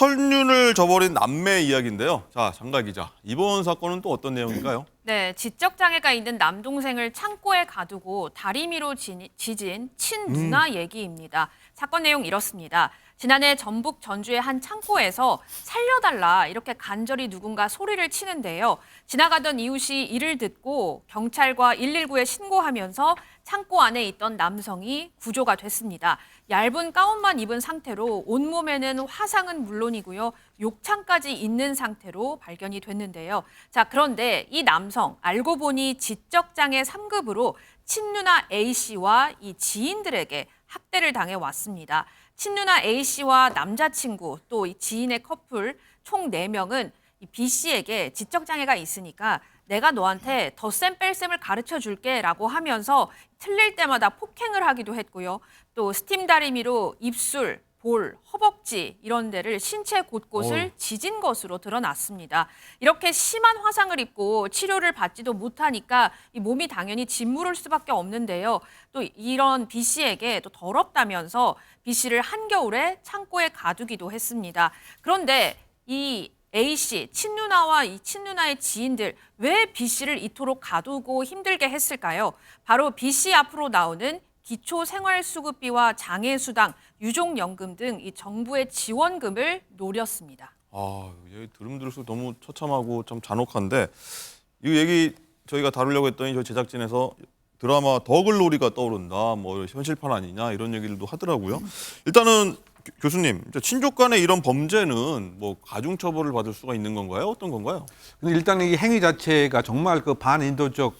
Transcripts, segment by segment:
천륜을 저버린 남매 이야기인데요. 자, 장가 기자. 이번 사건은 또 어떤 내용인가요? 네, 지적장애가 있는 남동생을 창고에 가두고 다리미로 지진 친누나 얘기입니다. 사건 내용 이렇습니다. 지난해 전북 전주의 한 창고에서 살려달라 이렇게 간절히 누군가 소리를 치는데요. 지나가던 이웃이 이를 듣고 경찰과 119에 신고하면서 창고 안에 있던 남성이 구조가 됐습니다. 얇은 가운만 입은 상태로 온몸에는 화상은 물론이고요. 욕창까지 있는 상태로 발견이 됐는데요. 자, 그런데 이 남성 알고 보니 지적장애 3급으로 친누나 A씨와 이 지인들에게 학대를 당해 왔습니다. 친누나 A씨와 남자친구 또 이 지인의 커플 총 4명은 이 B씨에게 지적장애가 있으니까 내가 너한테 덧셈 뺄셈을 가르쳐 줄게 라고 하면서 틀릴 때마다 폭행을 하기도 했고요. 또 스팀 다리미로 입술, 볼, 허벅지 이런 데를 신체 곳곳을 지진 것으로 드러났습니다. 이렇게 심한 화상을 입고 치료를 받지도 못하니까 이 몸이 당연히 짓무를 수밖에 없는데요. 또 이런 B씨에게 또 더럽다면서 B씨를 한겨울에 창고에 가두기도 했습니다. 그런데 이 A씨, 친누나와 이 친누나의 지인들 왜 B씨를 이토록 가두고 힘들게 했을까요? 바로 B씨 앞으로 나오는 기초생활수급비와 장애수당, 유족연금 등 이 정부의 지원금을 노렸습니다. 아, 얘기 들을수록 너무 처참하고 참 잔혹한데 이 얘기 저희가 다루려고 했더니 저희 제작진에서 드라마 더글로리가 떠오른다, 뭐 현실판 아니냐 이런 얘기들도 하더라고요. 일단은 교수님, 친족 간의 이런 범죄는 뭐 가중처벌을 받을 수가 있는 건가요? 어떤 건가요? 근데 일단 이 행위 자체가 정말 그 반인도적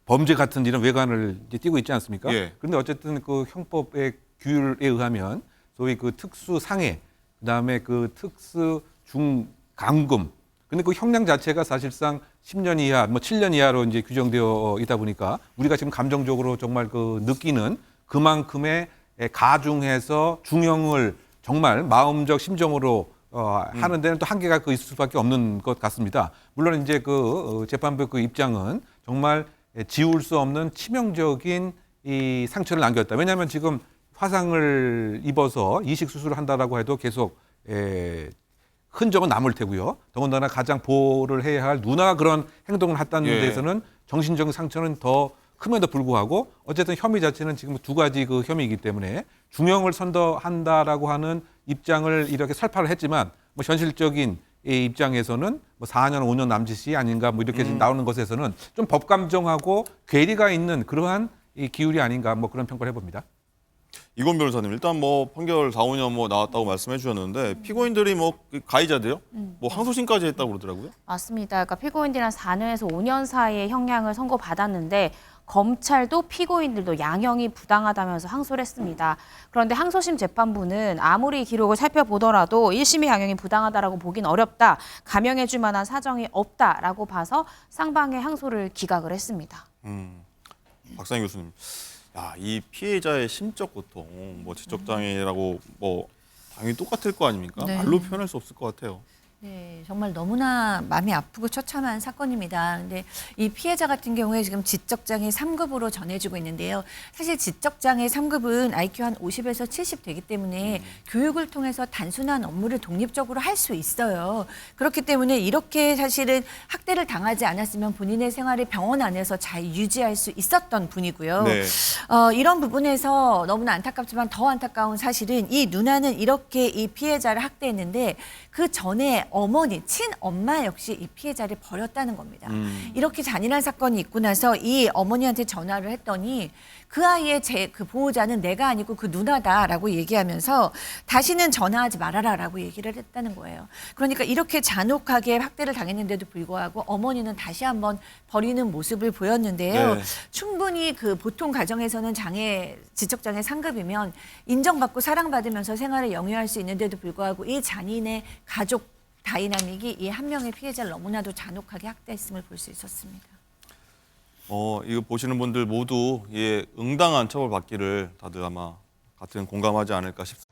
범죄 같은 이런 외관을 이제 띠고 있지 않습니까? 예. 그런데 어쨌든 그 형법의 규율에 의하면 소위 그 특수 상해, 그다음에 그 특수 중감금. 근데 그 형량 자체가 사실상 10년 이하, 뭐 7년 이하로 이제 규정되어 있다 보니까 우리가 지금 감정적으로 정말 그 느끼는 그만큼의 가중해서 중형을 정말 마음적 심정으로 하는 데는 또 한계가 그 있을 수밖에 없는 것 같습니다. 물론 이제 그 재판부 그 입장은 정말 지울 수 없는 치명적인 이 상처를 남겼다. 왜냐하면 지금 화상을 입어서 이식 수술을 한다라고 해도 계속 흔적은 남을 테고요. 더군다나 가장 보호를 해야 할 누나가 그런 행동을 했다는 데서는 정신적인 상처는 더 큼에도 불구하고 어쨌든 혐의 자체는 지금 2가지 그 혐의이기 때문에 중형을 선도한다라고 하는 입장을 이렇게 설파를 했지만 뭐 현실적인 이 입장에서는 뭐 4년, 5년 남짓이 아닌가 뭐 이렇게 나오는 것에서는 좀 법감정하고 괴리가 있는 그러한 이 기율이 아닌가 뭐 그런 평가를 해봅니다. 이건 변호사님, 일단 뭐 판결 4, 5년 뭐 나왔다고 말씀해 주셨는데 피고인들이 뭐 가해자들요? 뭐 항소심까지 했다고 그러더라고요. 맞습니다. 그러니까 피고인들은 4년에서 5년 사이의 형량을 선고받았는데 검찰도 피고인들도 양형이 부당하다면서 항소를 했습니다. 그런데 항소심 재판부는 아무리 기록을 살펴보더라도 1심의 양형이 부당하다라고 보긴 어렵다. 감형해줄 만한 사정이 없다라고 봐서 쌍방의 항소를 기각을 했습니다. 박상희 교수님, 야, 이 피해자의 심적 고통, 뭐 지적장애라고 뭐 당연히 똑같을 거 아닙니까? 네. 말로 표현할 수 없을 것 같아요. 네, 정말 너무나 마음이 아프고 처참한 사건입니다. 근데 이 피해자 같은 경우에 지금 지적장애 3급으로 전해지고 있는데요. 사실 지적장애 3급은 IQ 한 50에서 70 되기 때문에 교육을 통해서 단순한 업무를 독립적으로 할 수 있어요. 그렇기 때문에 이렇게 사실은 학대를 당하지 않았으면 본인의 생활을 병원 안에서 잘 유지할 수 있었던 분이고요. 네. 이런 부분에서 너무나 안타깝지만 더 안타까운 사실은 이 누나는 이렇게 이 피해자를 학대했는데 그 전에 어머니, 친엄마 역시 이 피해자를 버렸다는 겁니다. 이렇게 잔인한 사건이 있고 나서 이 어머니한테 전화를 했더니 그 아이의 그 보호자는 내가 아니고 그 누나다라고 얘기하면서 다시는 전화하지 말아라라고 얘기를 했다는 거예요. 그러니까 이렇게 잔혹하게 학대를 당했는데도 불구하고 어머니는 다시 한번 버리는 모습을 보였는데요. 네. 충분히 그 보통 가정에서는 지적장애 3급이면 인정받고 사랑받으면서 생활을 영위할 수 있는데도 불구하고 이 잔인의 가족 다이나믹이 이 한 명의 피해자를 너무나도 잔혹하게 학대했음을 볼 수 있었습니다. 이거 보시는 분들 모두 예, 응당한 처벌 받기를 다들 아마 같은 공감하지 않을까 싶습니다.